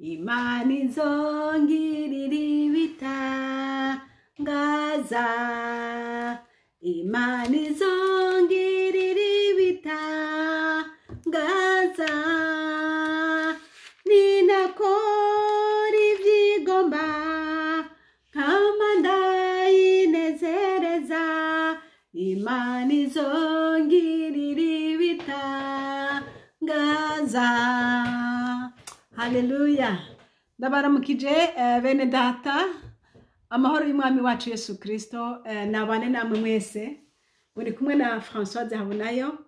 Imana izongirira ibitangaza, Imana izongirira ibitangaza, ninakora ivyigomba nkama ndayinezereza, Imana izongirira ibitangaza. Haleluya. Ndabaramukije bene data, amahoro y'umwami wacu Yesu Kristo nabane namwe mwese. Muri kumwe na Françoise Habunayo.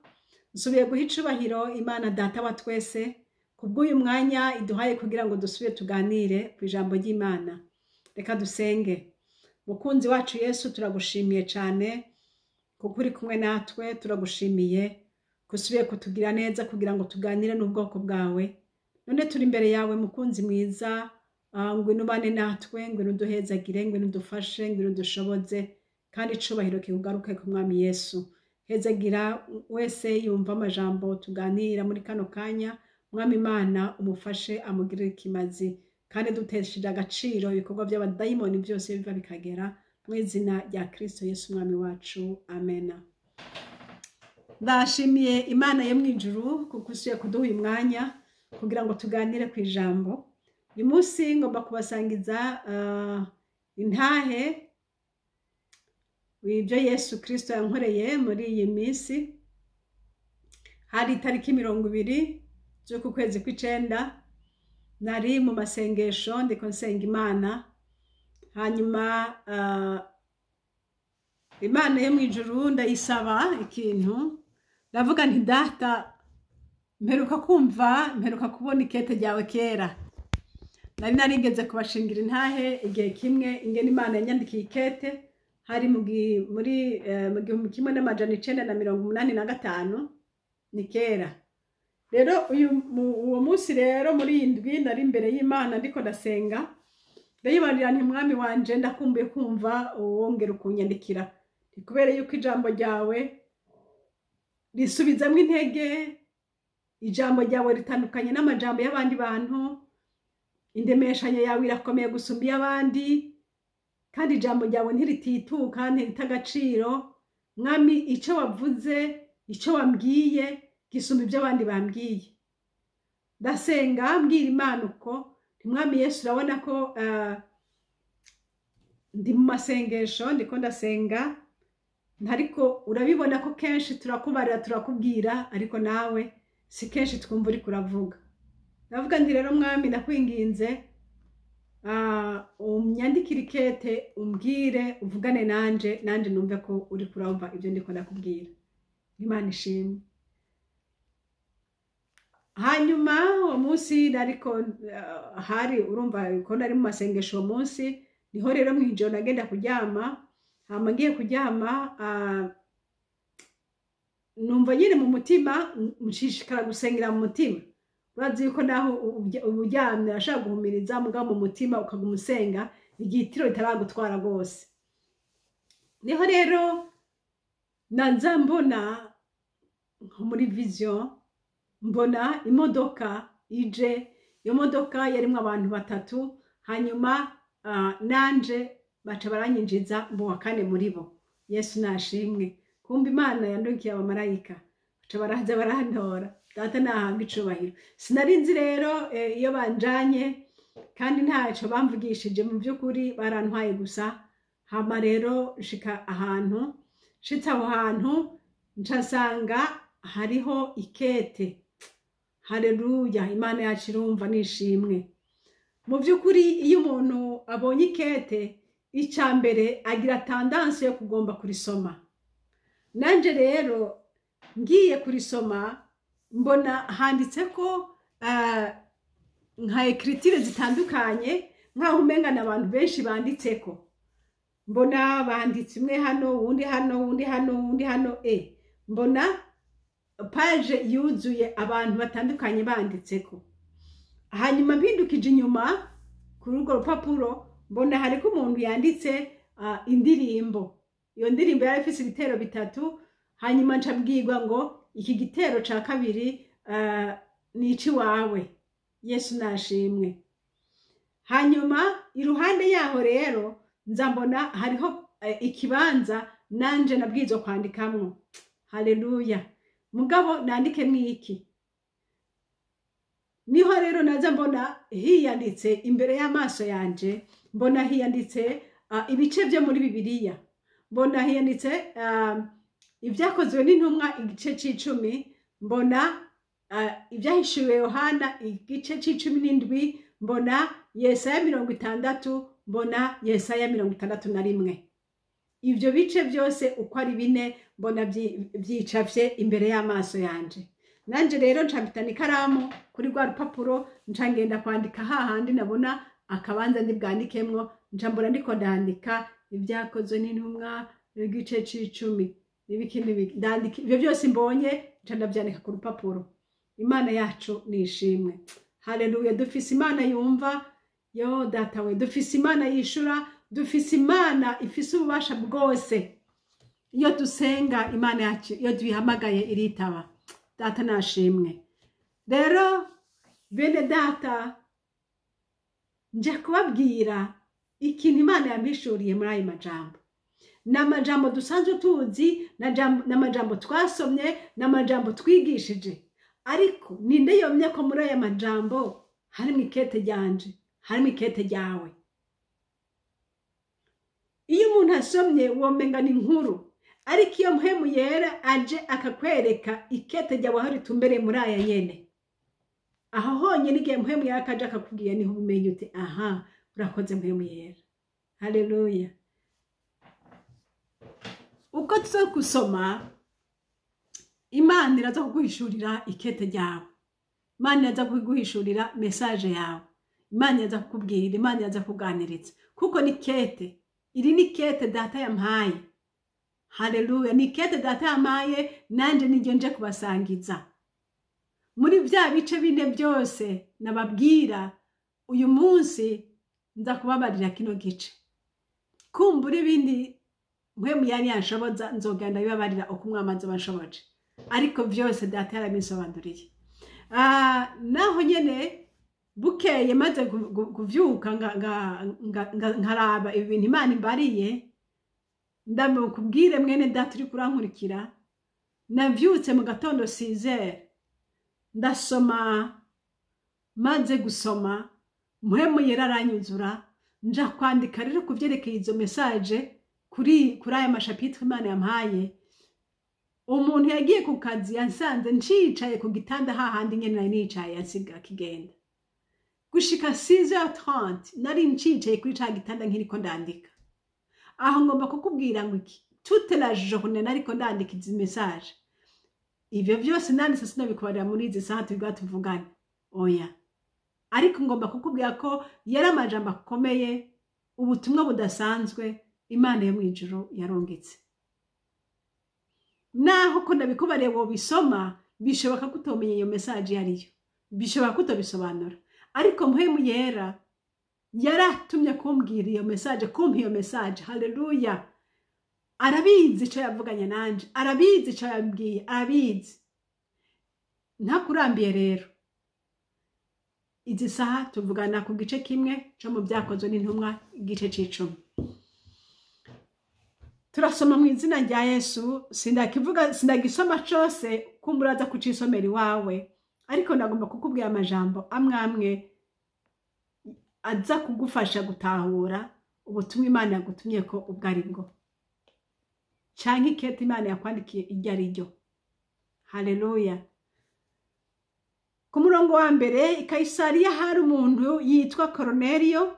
Nsubiye guha icubahiro Imana data wa twese kubw'uyu mwanya iduhaye kugira ngo dusubire tuganire ku ijambo ry'Imana. Reka dusenge. Mukunzi wacu Yesu, turagushimiye cyane kuko uri kumwe natwe. Turagushimiye kusubiye kutugira neza kugira ngo tuganire n'ubwoko bwawe. None turi imbere yawe mukunzi mwiza, ngwino ubane natwe, ngwino uduhezagire, ngwino udufashe, ngwino udushoboze, kandi icubahiro kikugaruke ku mwami Yesu. Hezagira wese yumva amajambo tuganira muri kano kanya, mwami Imana umufashe amugirire ikimazi, kandi dutesheje agaciro ibikorwa by'abadayimoni byose biva bikagera mu izina rya Kristo Yesu mwami wacu, amena. Ndashimiye Imana yo mwijuru kuko usuye kuduha uyu mwanya kugira ngo tuganire ku ijambo. Uyu munsi ngomba kubasangiza intahe ibyo Yesu Kristo yankoreye muri iyi minsi. Hari itariki 20 z'uku kwezi kw'icenda, nari mu masengesho ndiko nsenga Imana. Hanyuma Imana yo mwijuru ndayisaba ikintu, ndavuga nti data, mperuka kubona ikete ryawe kera. Nari narigeze kubashingira intahe igihe kimwe ingene Imana yanyandikiye ikete, hari muri 1985, ni kera. Rero uwo munsi rero muri indwi nari imbere y'Imana ndiko ndasenga, ndayibarira nti mwami wanje, ndakumbuye kumva wongera ukunyandikira, kubera yuko ijambo ryawe risubizamwo intege. Ijambo ryawe ritandukanye n'amajambo y'abandi bantu, indemeshanyo yawe irakomeye gusumba iy'abandi, kandi ijambo ryawe ntiritituka, ntirita agaciro. Mwami, icyo wavuze, icyo wambwiye gisumba ibyo abandi bambwiye. Ndasenga mbwira Imana uko, mwami Yesu, urabona ko ndi mu masengesho ndiko ndasenga, ariko urabibona ko kenshi turakubarira turakubwira, ariko nawe si kenshi twumva uri kuravuga. Ndavuga nti rero mwami, ndakwinginze unyandikire ikete, umbwire, uvugane nanje numve ko uri kurumva ibyo ndiko ndakubwira. Imana ishimwe. Hanyuma uwo munsi nariko hari urumva ko nari mu masengesho uwo munsi, niho rero mwijoro nagenda kuryama. Hama ngiye kuryama numva nyine mu mutima nshishikara gusengera mu mutima. Urazi yuko naho uburyamye ashaka guhumiriza mugabo mu mutima ukaguma usenga igitiro ritaragutwara rwose. Niho rero nanza mbona muri vision, mbona imodoka ije. Iyo modoka yarimwo abantu 3, hanyuma nanje baca baranyinjiza mu wa kane muri bo. Yesu nashimwe. Kumba Imana yandukiye abamarayika, baca baraza barantora. Data nahabwa icubahiro. Sinarinzi rero iyo banjanye, kandi ntaco bamvugishije, mu by'ukuri barantwaye gusa. Hama rero shika ahantu, shitse aho hantu ncasanga hariho ikete. Haleluya, Imana yacu irumva nishimwe. Mu by'ukuri iyo umuntu abonye ikete, icambere agira tendance yo kugomba kurisoma. Nanje rero ngiye kurisoma, mbona handitse ko nka ekritire zitandukanye, nkaho umengana abantu benshi banditseko. Mbona banditse imwe hano, uwundi hano, uwundi hano, uwundi hano. Mbona page yuzuye abantu batandukanye banditseko. Hanyuma mpindukije inyuma kuri urwo rupapuro, mbona hariko umuntu yanditse indirimbo. Iyo ndirimbo yari ifise ibitero 3. Hanyuma ncabwirwa ngo iki gitero ca kabiri ni iki wawe. Yesu nashimwe. hanyuma iruhande yaho rero nza mbona hariho ikibanza nanje nabwirizwa kwandikamwo. Haleluya. Mugabo nandike mwiki? Niho rero naza mbona hiyanditse imbere y'amaso yanje, mbona hiyanditse ibice byo muri Bibiliya. Mbona hiyanditse ibyakozwe n'intumwa igice c'10, mbona ibyahishuwe Yohana igice c'17, mbona Yesaya 60, mbona Yesaya 61. Ivyo bice byose uko ari 4 mbona byicafye imbere y'amaso yanje. Nanje rero ncabitana ikaramu kuri rwa rupapuro, ncangenda kwandika hahandi nabona akabanza ndibwandikemwo, ncambura ndiko ndandika ibyakozwe n'intumwa igice c'10 n'ibikindi ndandika ivyo byose mbonye, ndabyandika ku rupapuro. Imana yacu nishimwe. Haleluya. Dufise Imana yumva, yo data we, dufise Imana yishura, dufise Imana ifise ububasha bwose. Iyo dusenga Imana yacu, iyo duhamagaye iritaba. Data nashimwe. Rero bene data, nje kubabwira ikintu Imana yambishuriye muri ayo majambo. N'amajambo dusanzwe tuzi, n'amajambo twasomye, n'amajambo twigishije. Ariko ninde yomye ko muri aya majambo harimo ikete ryanje, harimo ikete ryawe? Iyo umuntu asomye womenga ni inkuru, ariko iyo mpemu yera aje akakwereka ikete ryawe aho ritumbereye muri aya nyene, aho honyine igihe mpemu yera akaje akakubwiye niho umenye uti aha, urakoze mpemu yera. Haleluya. Uko tuzo kusoma, Imana iraza kuguhishurira ikete ryawe. Imana iraza kuguhishurira message yawe. Imana iraza kukubwira, Imana iraza kuganiriza. Kuko ni kete. Iri ni kete data yampaye. Haleluya. Ni kete data yampaye, nanje nijye nje kubasangiza. Muri bya bice bine byose nababwira, uyu munsi nza kubabarira kino gice. Kumbura ibindi mpemu yari yanshoboza, nzogenda bibabarira uko umwamazi banshoboje. Ariko byose data yarabisobanuriye. Naho nyene bukeye maze kuvyuka nkaraba ibintu Imana imbariye, ndamukubwire mwene data uri kurankurikira, navyutse mu gatondo 6h, ndasoma, maze gusoma mpemu yera aranyuzura, nja kwandika rero kuvyerekeye izo message kuri aya mashapitre Imana yampaye. Umuntu yagiye ku kazi yansanze ncicaye ku gitanda hahandi nyene nari nicaye, yasiga kigenda. Gushika 6h30 nari ncicaye kuri ca gitanda nkiriko ndandika. Aho ngomba kukubwira ngo iki, toute la journée nariko ndandika izi message. Ivyo byose nanditse sinabikubarira muri izi saha twiga tuvugana. Oya. Ariko ngomba kukubwira ko yari amajambo akomeye, ubutumwa budasanzwe Imana yo mwijuru yarongetse. Naho ko ndabikubariye wo bisoma, bishoboka kutomenya iyo message yariyo, bishoboka kutobisobanura. Ariko mpemu yera yaratumye kumbwira iyo message, kumpa iyo message. Haleluya. Arabizi ico yavuganye nanje, arabizi ico yambwiye, arabizi. Ntakurambiye rero. Izi saha tuvugana ku gice kimwe cyo mu byakozwe n'intumwa igice c'10. Turasoma mu izina rya Yesu, sindagisoma cyose kumburaza kucisomera iwawe, ariko ndagomba kukubwira amajambo amwe aza kugufasha gutahura ubutumwa Imana yagutumye ko ubwo ari bwo, canke ikete Imana yakwandikiye iryo ari ryo. Haleluya. Ku murongo wa mbere, i Kaisariya hari umuntu yitwa Korneliyo,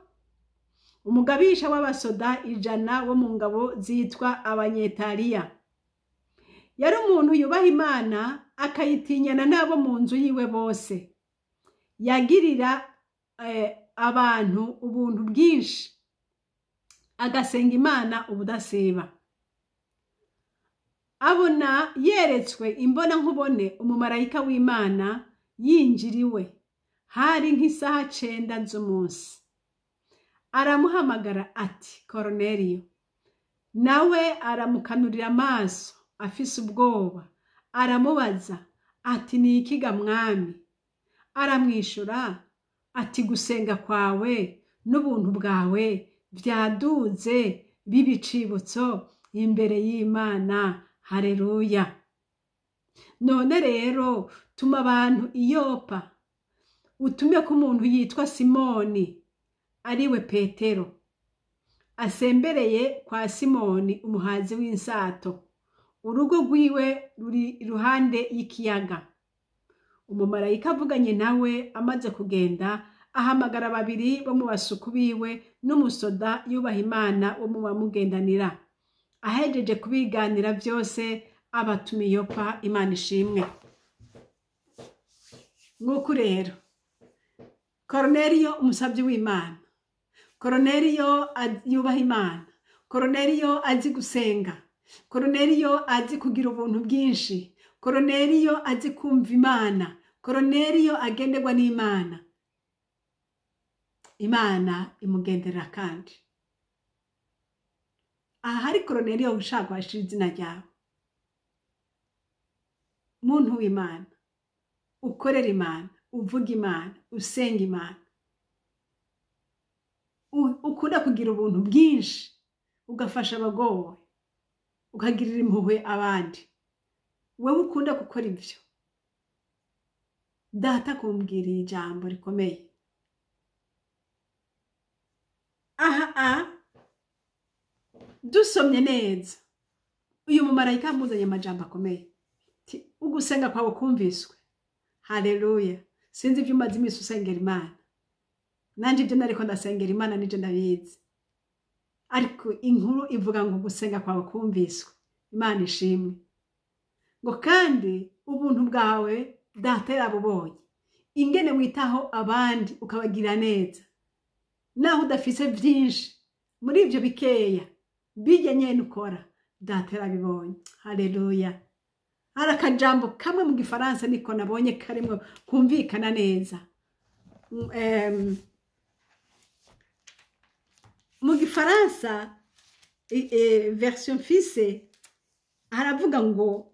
umugabisha w'abasoda 100 wo mu ngabo zitwa Abanyetariya. Yari umuntu yubaha Imana, akayitinyana nabo mu nzu yiwe bose. Yagirira abantu ubuntu bwinshi, agasenga Imana ubudasiba. Abona yeretswe imbona nkubone umumarayika w'Imana yinjiriwe, hari nk'isaha 9 z'umunsi. Aramuhamagara ati, Korneliyo. Nawe aramukanurira amaso afise ubwoba, aramubaza ati, ni iki ga mwami? Aramwishura ati, gusenga kwawe n'ubuntu bwawe byaduze b'ibicibutso imbere y'Imana. Haleluya. None rero tuma abantu i Yopa, utume ko umuntu yitwa Simoni ariwe Petero, asembereye kwa Simoni umuhazi w'insato. Urugo rwiwe ruri iruhande y'ikiyaga. Umumarayika avuganye nawe amaze kugenda, ahamagara babiri bo mu basuku biwe n'umusoda yubaha Imana wo mu bamugendanira. Ahejeje kubiganira byose abatuma i Yopa. Imana ishimwe. Nk'uko rero Korneliyo umusabyi w'Imana, Korneliyo yubaha Imana, Korneliyo azi gusenga, Korneliyo azi kugira ubuntu bwinshi, Korneliyo azi kumva Imana, Korneliyo agenderwa n'Imana. Imana imugenderera kandi. Aha hari Korneliyo ushaka washira izina ryawe. Muntu w'Imana, ukorera Imana, uvuga Imana, usenga Imana, ukunda kugira ubuntu bwinshi, ugafasha abagowe, ukagirira impuhwe abandi. Wewe ukunda gukora ibyo, data kumbwiriye ijambo rikomeye. Aha dusomye neza, uyu mumarayika amuzanye amajambo akomeye. Ugusenga kwawe kumviswe. Haleluya. Sinzi ibyo umaze iminsi usengera Imana. Nanje ibyo nariko ndasengera Imana nije ndabizi. Ariko inkuru ivuga ngo gusenga kwawe kumviswe. Imana ishimwe. Ngo kandi ubuntu bwawe data yarabubonye. Ingene witaho abandi ukabagira neza. Naho udafise byinshi, muri ibyo bikeya bijye nyene ukora, data yarabibonye. Haleluya. Hari akajambo kamwe mu Gifaransa niko nabonye karimwe kumvikana neza. Mu Gifaransa version fise haravuga ngo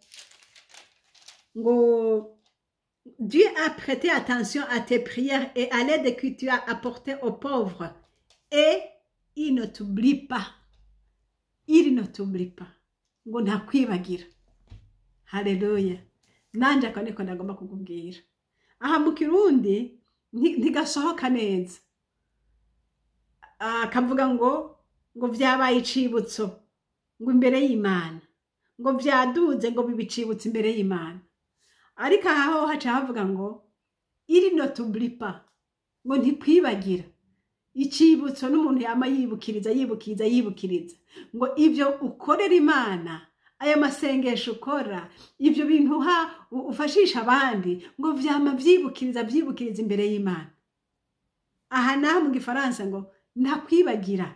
Dieu a prêté attention à tes prières et à l'aide que tu as apportée aux pauvres, et il ne t'oublie pas. Il ne t'oublie pas. Ngo ntakwibagira. Haleluya. Nanje akaniko ndagomba kukubwira. Aha mu Kirundi ntigasohoka neza. Akavuga ngo vyabaye icibutso ngo imbere y'Imana, ngo vyaduze ngo bibicibutse imbere y'Imana. Ariko aho haca havuga ngo il ne t'oublie pas, ngo ntikwibagira. Icibutso n'umuntu yama yibukiriza, ngo ivyo ukorera Imana, aya masengesho ukora, ivyo bintu ufashisha abandi, ngo vyama vyibukiriza imbere y'Imana. Aha naho mu Gifaransa ngo ntakwibagira.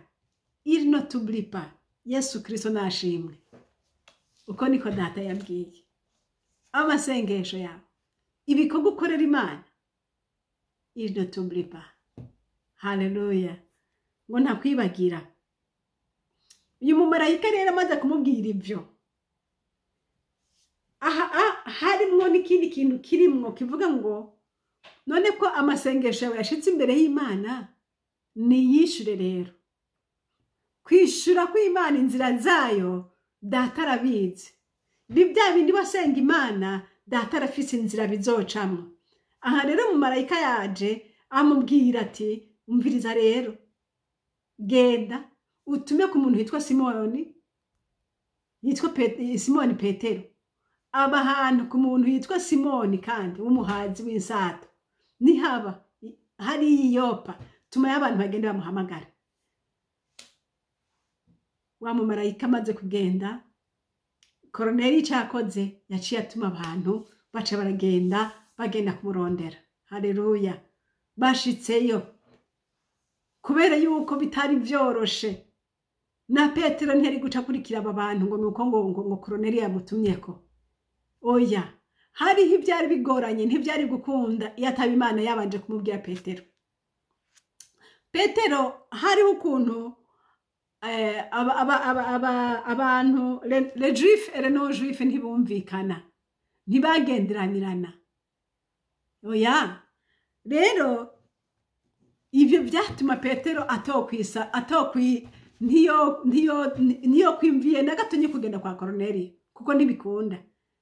Il ne t'oublie pas. Yesu Kristo nashimwe. Uko niko data yabwiye. Amasengesho yawe, ibikorwa ukorera Imana, il ne t'oublie pas. Haleluya. Ngo ntakwibagira. Uyu mumarayika rero amaze kumubwira ibyo, harimwo n'ikindi kintu kirimwo kivuga ngo none ko amasengesho yawe yashitse imbere y'Imana, niyishure rero. Kwishura kw'Imana inzira zayo data arabizi. Bya bindi wasenga Imana data arafise inzira bizocamwo. Aha rero mumarayika yaje amubwira ati umviriza rero, genda utume ku muntu yitwa Simoni, Simoni Petero. Aba ahantu ku muntu yitwa Simoni kandi w'umuhazi w'insato. Nihaba hari i Yopa, tuma y'abantu bagenda bamuhamagara. Wa mumarayika amaze kugenda, Korneliyo cyakoze yaciye atuma abantu baca bagenda kumurondera. Haleluya. Bashitseyo kubera yuko bitari byoroshe, na Petero ntiyari guca kurikira aba bantu ngo nuko ngo Korneliyo yamutumyeko. Oya, hariho ibyari bigoranye, ntibyari gukunda iyo ataba Imana yabanje kumubwira Petero. Petero hariho ukuntu abantu les juifs et les non juifs ntibumvikana, ntibagenderanirana. Oya, rero ivyo vyatuma Petero ntiyo kwimviye na gato nye kugenda kwa Korneliyo kuko ntibikunda,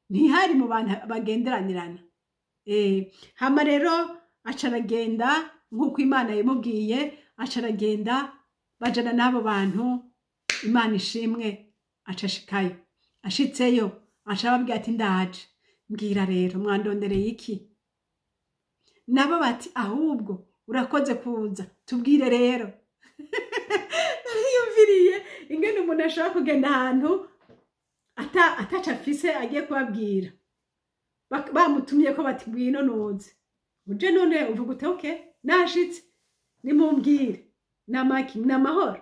ntihari mu bantu bagenderanirana. Hama rero aca aragenda nk'uko Imana yamubwiye, aca aragenda bajana n'abo bantu, Imana ishimwe, aca ashikayo. Ashitseyo aca ababwira ati ndaje, mbwira rero mwandondereye iki? Nabo bati ahubwo urakoze kuza, tubwire rero. Nariyumviriye ingene umuntu ashobora kugenda ahantu ataca afise agiye kubabwira, bamutumye ko bati ngwino nuze, uje none uvuga ute okay nashitse nimumbwire n'amahoro.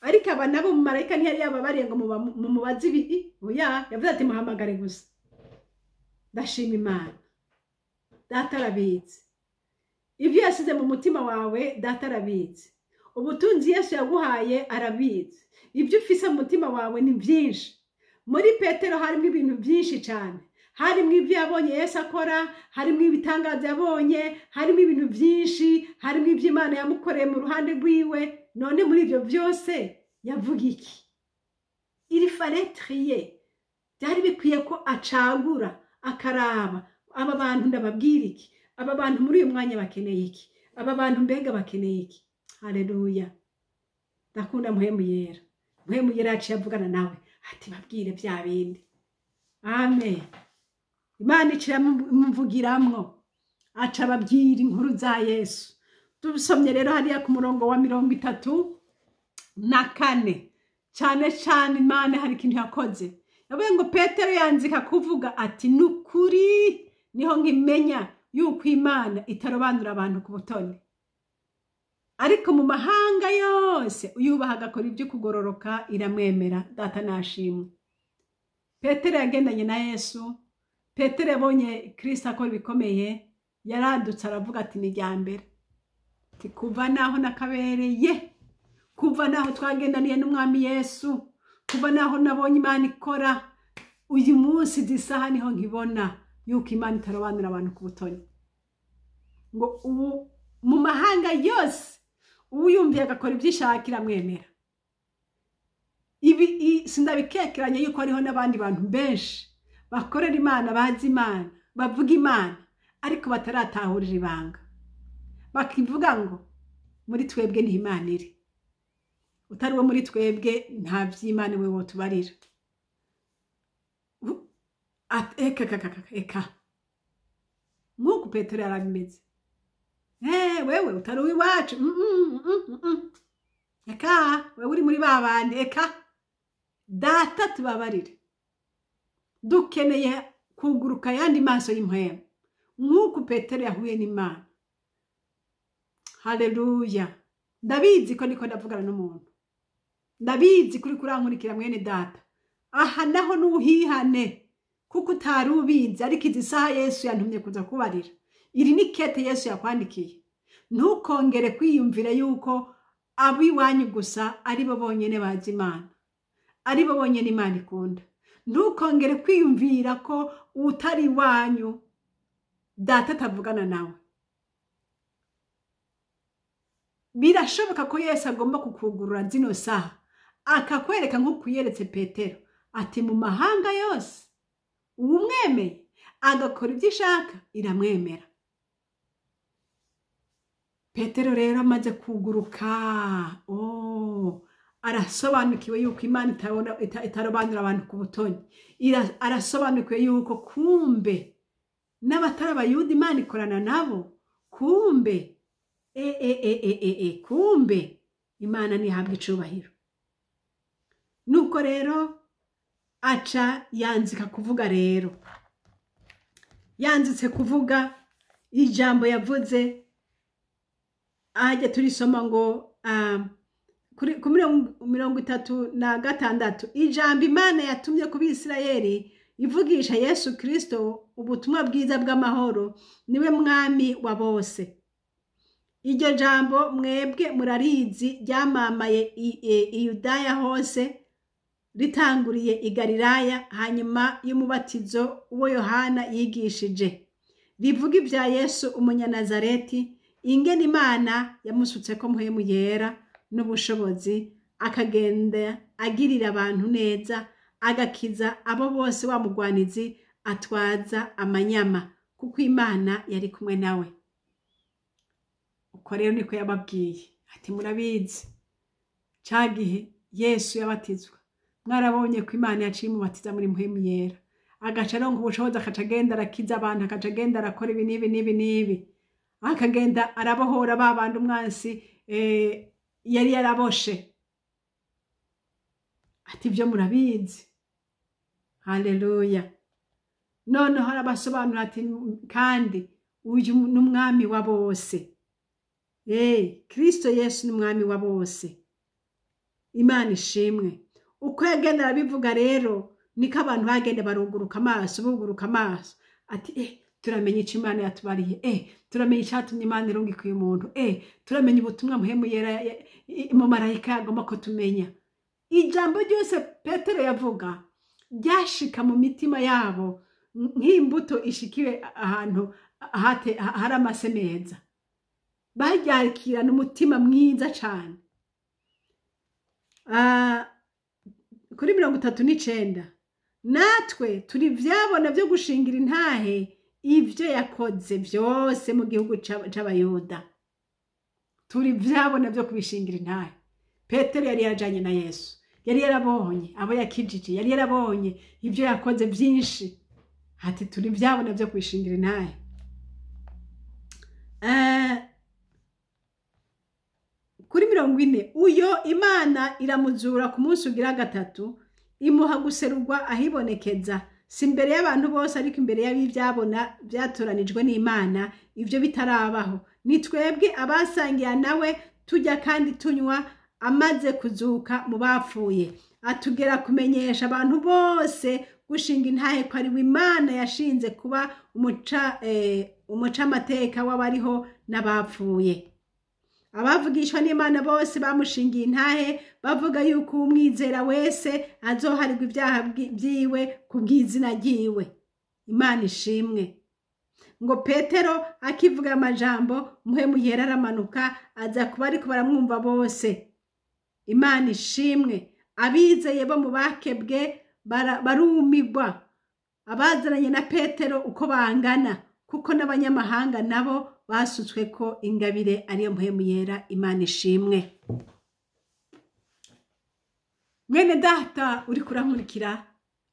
Ariko aba nabo mu marayika ntiyari yababariye ngo mumubaze ibi, oya yavuze ati muhamagare gusa. Ndashima Imana, Data arabizi ivyo yasize mu mutima wawe, Data arabizi ubutunzi Yesu yaguhaye, arabizi ibyo ufise mu mutima wawe ni byinshi. Muri Petero harimo ibintu byinshi cyane, harimo ibyo yabonye Yesu akora, harimo ibitangaza yabonye, harimo ibintu byinshi, harimo ibyo Imana yamukoreye mu ruhande rwiwe. None muri ibyo byose yavuga iki? Il fallait trier. Byari bikwiye ko acagura akaraba, aba bantu ndababwira iki, aba bantu muri uyu mwanya bakeneye iki, aba bantu mbega bakeneye iki. Haleluya, ndakunda Mpwemu Yera. Mpwemu Yera yaciye avugana nawe ati babwire bya bindi. Amen. Imana iciye imuvugiramwo, aca ababwira inkuru za Yesu. Tubisomye rero hariya ku murongo wa 34, cyane cyane Imana hari ikintu yakoze. Yavuye ngo Petero yanzika kuvuga ati nukuri niho nkimenya yuko Imana itarobanura abantu ku butoni, ariko mu mahanga yose uyubaha agakora ibyo kugororoka iramwemera. Data nashimwe. Petero yagendanye na Yesu. Petero yabonye Kristo akora ibikomeye, yaradutse aravuga ati ni ryambere, ati kuva naho nakabereye, kuva naho twagendaniye n'umwami Yesu, kuva naho nabonye Imana ikora, uyu munsi zisaha niho nkibona yuko Imana itarobanura abantu ku butoni. Ngo ubu mu mahanga yose uyumviye agakora ibyo ishaka iramwemera. Ibi sindabikekeranya yuko hariho n'abandi bantu benshi bakorera Imana, bazi Imana, bavuga Imana, ariko bataratahurira ibanga, bakivuga ngo muri twebwe ni Imana iri, utari wo muri twebwe nta vy'Imana we wotubarira. Eka nk'uko Petero yarabimeze. Wewe utari uwiwacu, eka wewe uri muri babandi, eka Data tubabarire. Dukeneye kuguruka yandi maso y'impwemu nk'uko Petero yahuye n'Imana. Haleluya. Ndabizi ko niko ndavugana n'umuntu, ndabizi kuri kurankurikira mwene Data. Aha naho nuhihane kuko utari ubizi, ariko izi saha Yesu yantumye kuza kubarira. Iri ni kete Yesu yakwandikiye. Ntukongere kwiyumvira yuko abiwanyu gusa ari bo bonyene bazi Imana, ari bo bonyene Imana ikunda. Ntukongere kwiyumvira ko utari wanyu Data atavugana nawe. Birashoboka ko Yesu agomba kukugurura zino saha, akakwereka nk'uko yeretse Petero ati mu mahanga yose umwemeye agakora ibyo ishaka iramwemera. Petero rero amaze kuguruka, arasobanukiwe yuko Imana itarobanura abantu ku butoni. Arasobanukiwe yuko kumbe n'abatari abayuda Imana ikorana nabo. Kumbe kumbe Imana nihabwa icubahiro. Nuko rero aca yanzika kuvuga, rero yanzitse kuvuga ijambo yavuze. Ajya turisoma ngo ku 36, ijambo Imana yatumye ku Bisirayeli ivugisha Yesu Kristo ubutumwa bwiza bw'amahoro, niwe mwami wa bose. Iryo jambo mwebwe murarizi, ryamamaye i Yudaya hose, ritanguriye i Galilaya hanyuma y'umubatizo uwo Yohana yigishije, rivuga ibya Yesu umunyanazareti, ingene Imana yamusutseko mpwemu yera n'ubushobozi, akagenda agirira abantu neza, agakiza abo bose wa mugwanizi atwaza amanyama, kuko Imana yari kumwe nawe. Uko rero niko yababwiye ati murabizi ca gihe Yesu yabatizwa, mwarabonye ko Imana yaciye imubatiza muri mpwemu yera, agaca aronka ubushobozi, akaca agenda arakiza abantu, akaca agenda arakora ibi n'ibi n'ibi n'ibi, akagenda arabohora ba bandi umwansi yari yaraboshe. Ati ibyo murabizi. Haleluya. Noneho arabasobanura ati kandi uyu n'umwami wa bose. Kristo Yesu n'umwami wa bose. Imana ishimwe. Uko yagenda arabivuga rero niko abantu bagenda baruguruka amaso, buguruka amaso. Ati turamenye icyo Imana yatubariye, turamenye icyatumye Imana irungika uyu muntu, turamenye ubutumwa mpwemu yera mu marayika yagomba ko tumenya. Ijambo ryose Petero yavuga ryashika mu mitima yabo nk'imbuto ishikiwe ahantu hari amase meza. Baryakirana umutima mwiza cyane. Kuri 39 natwe turi vyabona byo gushingira intahe ivyo yakoze byose mu gihugu c'abayuda. Turi vyabona byo kubishingira intahe. Petero yari yarajanye na Yesu, yari yarabonye abo yakijije, yari yarabonye ivyo yakoze byinshi. Ati turi vyabona byo kubishingira intahe. Kuri 40 uyo Imana iramuzura ku munsi ugira gatatu, imuha guserurwa ahibonekeza, si imbere y'abantu bose ariko imbere y'abivyabona byatoranijwe n'Imana, ivyo bitarabaho. Ni twebwe abasangiye nawe tujya kandi tunywa amaze kuzuka mu bapfuye, atugera kumenyesha abantu bose gushinga intahe ko ari Imana yashinze kuba umuca amateka w'abariho n'abapfuye. Abavugishwa n'Imana bose bamushingiye intahe bavuga yuko umwizera wese azoharirwa ibyaha byiwe ku bw'izina ryiwe. Imana ishimwe. Ngo Petero akivuga amajambo, mpwemu yera aramanuka aza kuba ariko baramwumva bose. Imana ishimwe. Abizeye bo mu bakebwe barumigwa, abazaranye na Petero uko bangana, kuko n'abanyamahanga nabo basutswe ko ingabire ariyo mpwemu yera. Imana ishimwe. Mwene data uri kurankurikira,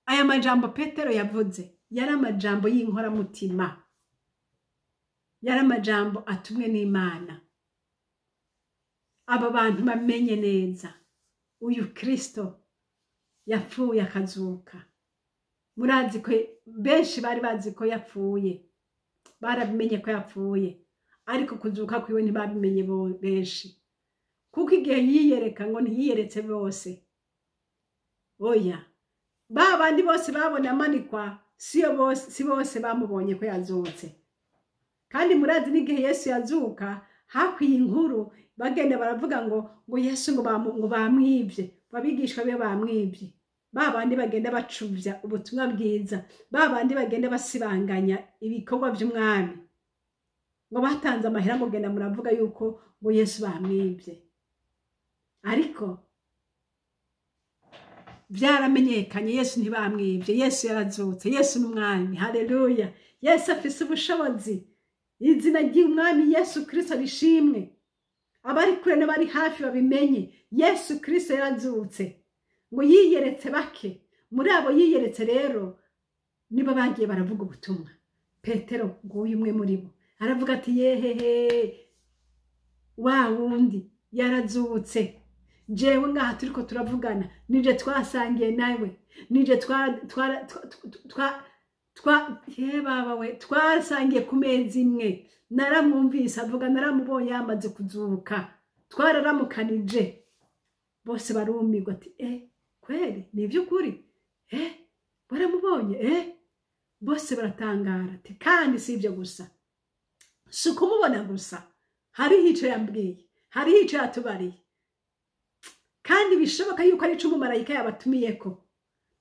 aya majambo Petero yavuze yari amajambo y'inkoramutima, yari amajambo atumwe n'Imana. Aba bantu bamenye neza uyu Kristo yapfuye akazuka. Murazi ko benshi bari bazi ko yapfuye, barabimenye ko yapfuye, ariko kuzuka kwiwe ntibabimenye benshi, kuko igihe yiyereka ngo ntiyiyeretse bose. Oya, ba bandi bose babona amanikwa si bose bamubonye ko yazutse. Kandi murazi n'igihe Yesu yazuka hakwiye inkuru bagenda baravuga ngo Yesu ngo bamwibye, babigishwa be bamwibye. Ba bandi bagenda bacuvya ubutumwa bwiza, ba bandi bagenda basibanganya ibikorwa by'umwami, ngo batanze amahera ngo genda muravuga yuko ngo Yesu bamwibye. Ariko byaramenyekanye Yesu ntibamwibye, Yesu yarazutse, Yesu n'umwami. Haleluya. Yesu afise ubushobozi. Izina ry'umwami Yesu Kristo rishimwe. Abari kure n'abari hafi babimenye, Yesu Kristo yarazutse. Ngo yiyeretse bake, muri abo yiyeretse rero niba bagiye baravuga ubutumwa. Petero nguyu umwe muri bo aravuga ati yehehe, wa wundi yarazutse. Jewe ngaha turiko turavugana, nije twasangiye nawe, nije twasangiye ku meza imwe. Naramwumvise avuga, naramubonye yamaze kuzuka, twararamukanije. Bose barumirwa ati kweli ni iby'ukuri, baramubonye. Bose baratangara ati kandi si ibyo gusa, si ukumubona gusa, hariho icyo yambwiye, hariho icyo yatubariye, kandi bishoboka yuko ari umumarayika yabatumiyeko.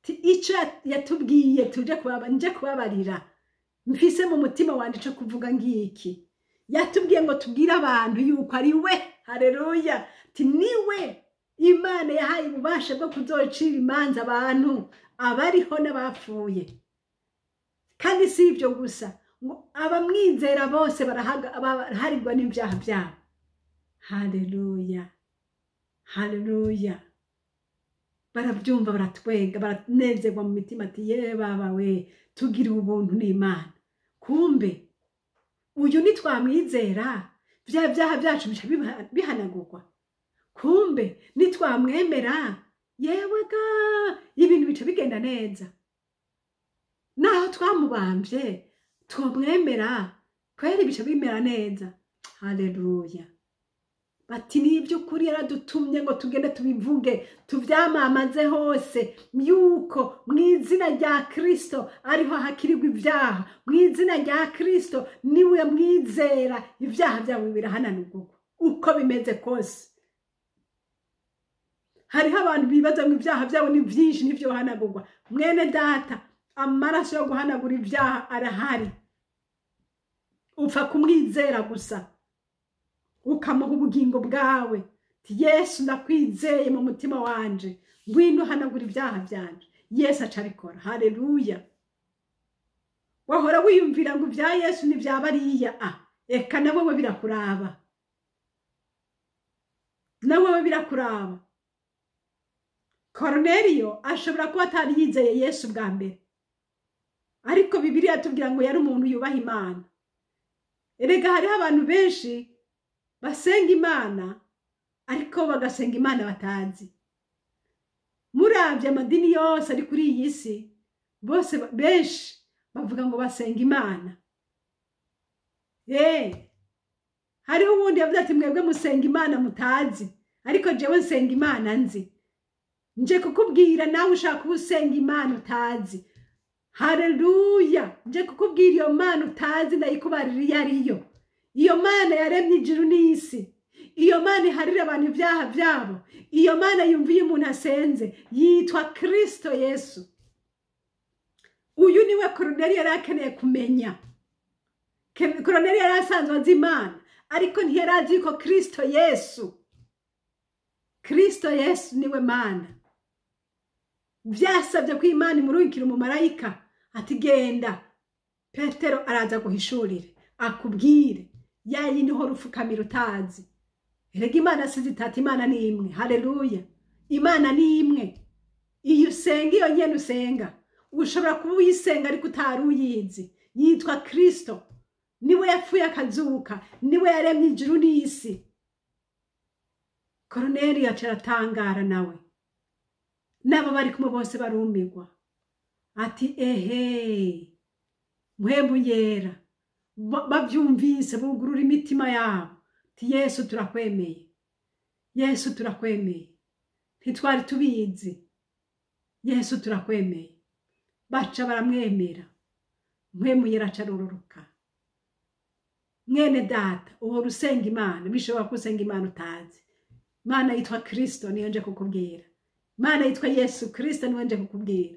Icyo yatubwiye tuje nje kubabarira, mfise mu mutima wanje cyo kuvuga ngiki. yatubwiye ngo tubwire abantu yuko ari we. Haleluya. Ati niwe Imana yahaye ububasha bwo kuzocira imanza abantu abariho n'abapfuye. Kandi si ibyo gusa, ngo abamwizera bose baraharirwa n'ibyaha byabo. Haleluya. Haleluya. Barabyumva, baratwenga, baranezerwa mu mitima ati ye baba we, tugira ubuntu n'Imana. Kumbe uyu nitwamwizera bya byaha byacu bihanagurwa. Kumbe nitwamwemera yewe ga ibintu bica bigenda neza. Naho twamubambye twamwemera kweri bica bimera neza. Haleluya. Bati ni iby'ukuri yaradutumye ngo tugende tubivuge, tubyamamaze hose yuko mu izina rya Kristo ariho hakirirwa ibyaha. Mu izina rya Kristo niwe mwizera ibyaha byawe birahananurwa uko bimeze kose. Hariho abantu bibaza ngo ibyaha byabo ni byinshi n'ibyo hanagurwa. Mwene data, amaraso yo guhanagura ibyaha arahari. Upfa kumwizera gusa, ukamuha ubugingo bwawe. Yesu ndakwizeye mu mutima wanje, ngwino hanagura ibyaha byanje. Yesu acabikora. Haleluya. Wahora wiyumvira ngo ibya Yesu ni bya bariya. Eka na wowe birakuraba. Na wowe birakuraba. Korneliyo ashobora kuba atari yizeye Yesu bwa mbere, ariko Bibiliya tubwira ngo yari umuntu yubaha Imana. Erega hariho abantu benshi basenga Imana ariko bagasenga Imana batazi. Muravye amadini yose ari kuri iyi si, bose benshi bavuga ngo basenga Imana. Hariho ubundi yavuze ati mwebwe musenga Imana mutazi, ariko jewe nsenga Imana nzi. Nje kukubwira nawe ushaka usenga Imana utazi. Haleluya. Nje kukubwira iyo Mana utazi ndayikubarira iyo ariyo. Iyo Mana yaremye ijuru n'isi. Iyo Mana iharira abantu ibyaha byabo. Iyo Mana yumviye umuntu asenze, yitwa Kristo Yesu. Uyu niwe Korneliyo yari akeneye kumenya. Korneliyo yari asanzwe azi Imana, ariko ntiyari azi ko Kristo Yesu, Kristo Yesu niwe Mana. Vyasabye ko Imana imurungikira umumarayika ati genda Petero araza guhishurire akubwire yayindi ho rufukamira utazi. Erega Imana sizitata, Imana ni imwe. Haleluya. Imana ni imwe. Iyo usenga iyo nyene usenga, ushobora kuba uyisenga ariko utari uyizi. Yitwa Kristo. Niwe yapfuye akazuka, niwe yaremye ijuru n'isi. Korneliyo acaratangara nawe. Nabo bari kumwe bose barumirwa. Ati Mpwemu Yera bavyumvise bugurura imitima yabo. Ati Yesu turakwemeye. Yesu turakwemeye. Ntitwari tubizi. Yesu turakwemeye. Baca baramwemera. Mpwemu Yera acarururuka. Mwene data, uhora usenga Imana, bishobora kusenga Imana utazi. Imana yitwa Kristo niyo nje kukubwira. Imana yitwa Yesu Kristo niwe nje kukubwira.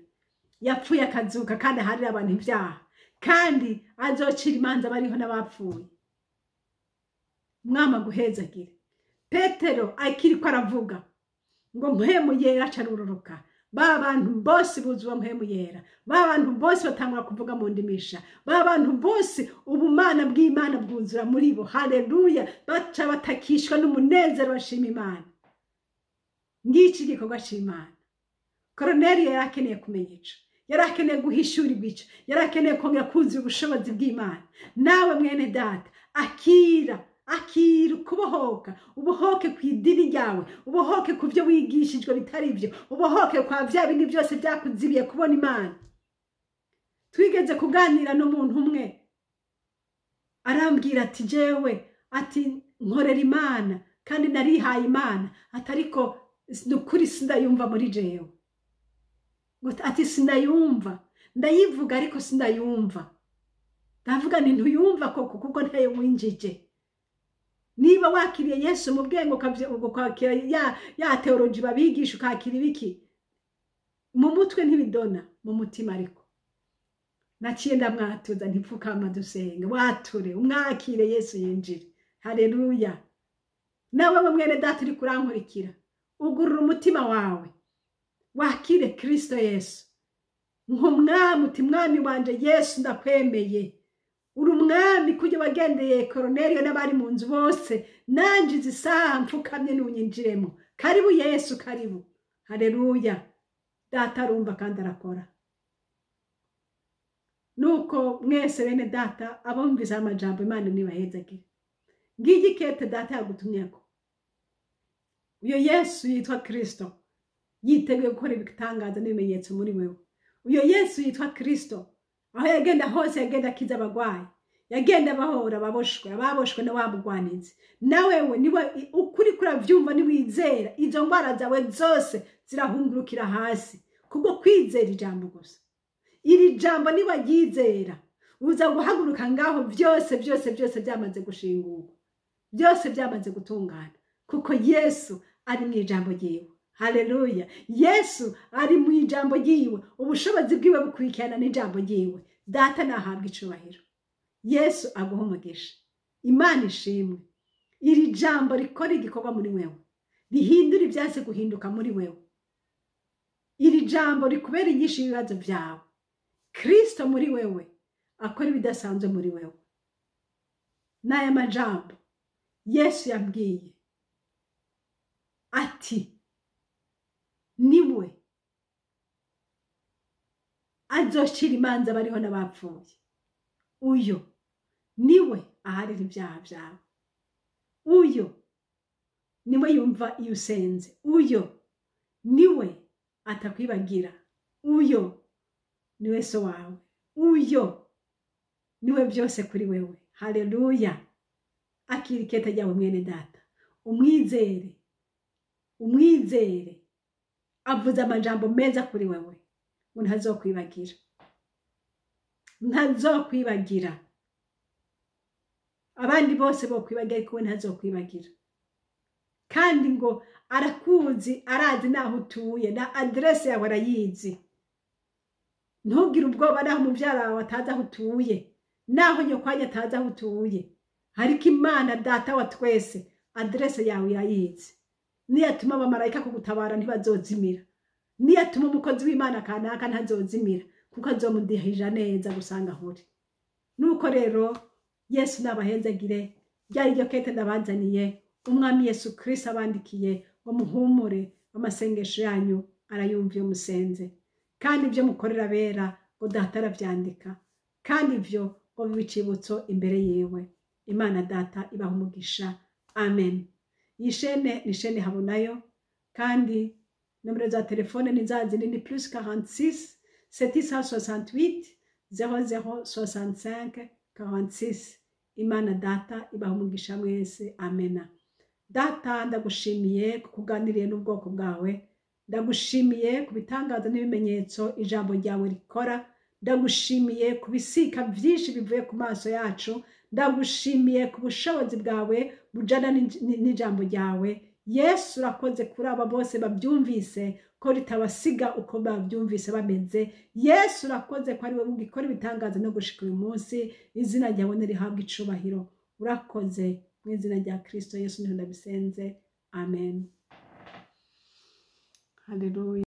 Yapfuye akazuka kandi harira abantu ibyaha, kandi azocira imanza bariho n'abapfuye. Mwama guhezagire. Petero akiri ko aravuga ngo Mpwemu Yera acarururuka. Ba bantu bose buzuwa Mpwemu Yera. Ba bantu bose batangura kuvuga mu ndimisha. Ba bantu bose ubumana bw'Imana bwuzura muri bo. Haleluya. Baca batakishwa n'umunezero bashima Imana. Ngiki gikorwa c'Imana. Korneliyo yarakeneye kumenya ico. Yarakeneye guhishurirwa ico. Yarakeneye kongera kuzura ubushobozi bw'Imana. Nawe mwene data, akira ukubohoka. Ubohoke ku idini ryawe, ubohoke ku byo wigishijwe bitari byo, ubohoke kwa vya bindi byose byakuzibiye kubona Imana. Twigeze kuganira n'umuntu umwe, arambwira ati jewe, ati nkorera Imana kandi narihaye Imana, atariko nukuri sindayumva muri jewe. Ati sindayumva, ndayivuga ariko sindayumva. Ndavuga nti ntuyumva koko kuko ntayo winjije. Niba wakiriye Yesu mu bwenge ukakira ya teoloji babigisha ukakira ibiki, mu mutwe ntibidona, mu mutima ariko. naciye ndamwatuza ntipfukama dusenge wature umwakire Yesu yinjire. Haleluya. Nawe mwene data uri kurankurikira ugurura umutima wawe wakire Kristo Yesu nk'umwami uti mwami wanje Yesu ndakwemeye uri umwami kujya wagendeye Korneliyo n'abari mu nzu bose nanje izisaha mfukamye n'unyinjiremo. Karibu Yesu karibu. Haleluya. Data arumva kandi arakora. Nuko mwese bene data abumvise amajambo Imana nibahezagire. Ngiki kete data yagutumyeko. Uyo Yesu yitwa Kristo yiteguye gukora ibitangaza n'ibimenyetso muri wewe. Uyo Yesu yitwa Kristo aho yagenda hose yagenda akiza abagwayi, yagenda bahora ababoshwe na wamugwanizi. Nawewe niwe ukuri kuravyumva niwizera izo ngwara zawe zose zirahungurukira hasi kubwo kwizera ijambo gusa. Iri jambo niba ryizera uza guhaguruka ngaho byose byamaze gushingurwa, byose byamaze gutungana kuko Yesu ari mu ijambo ryiwe. Haleluya. Yesu ari mu ijambo ryiwe, ubushobozi bwiwe bukurikirana n'ijambo ryiwe. Data nahabwa icubahiro. Yesu aguha umugisha. Imana ishimwe. Iri jambo rikora igikorwa muri wewe, rihindura ibyase guhinduka muri wewe. Iri jambo rikubera inyishu y'ibibazo byawe. Kristo muri wewe akora ibidasanzwe muri wewe. N'aya majambo Yesu yabwiye ati niwe azocira imanza bariho n'abapfuye. Uyo niwe aharira ibyaha byawe. Uyo niwe yumva iyo usenze. Uyo niwe atakwibagira. Uyo niwe so wawe. Uyo niwe byose kuri wewe. Haleluya. Akira ikete ryawe mwene data, umwizere, umwizere. Avuze amajambo meza kuri wewe ngo ntazokwibagira, ntazokwibagira. Abandi bose bokwibagira ariko we ntazokwibagira. Kandi ngo arakuzi, arazi naho utuye, na adresse yawe arayizi. Ntugire ubwoba naho umuvyara wawe atazi aho utuye, naho nyokwanya atazi aho utuye. Ariko Imana data wa twese adresse yawe irayizi. Niyatuma abamarayika kugutabara ntibazozimira. Niyatuma umukozi w'Imana kanaka ntazozimira kuko azomudihija neza gusanga huri. Nuko rero Yesu nabahezagire. Ryari ryo kete ndabazaniye. Umwami Yesu Kristo abandikiye ngo muhumure, amasengesho yanyu arayumviye musenze. Kandi ibyo mukorera bera ngo data aravyandika. Kandi ibyo ngo bibicibutso imbere yewe. Imana data ibaha umugisha. Amen. Yishene nishene habonayo. Kandi nomero za telefone nizazindi ni +46 768 0065 46. Imana data ibaha umugisha mwese. Amena. Data ndagushimiye kukuganiriye n'ubwoko bwawe. Ndagushimiye kubitangaza n'ibimenyetso ijambo ryawe rikora. Ndagushimiye kubisika byinshi bivuye ku maso yacu. Ndagushimiye ku bushobozi bwawe bujana n'ijambo ryawe. Yesu urakoze kuri aba bose babyumvise ko ritabasiga uko babyumvise bameze. Yesu urakoze ko ari wowe ugikora ibitangaza no gushika uyu munsi. Izina ryawe nirihabwa icubahiro. Urakoze mu izina rya Kristo Yesu niho ndabisenze. Amen. Haleluya.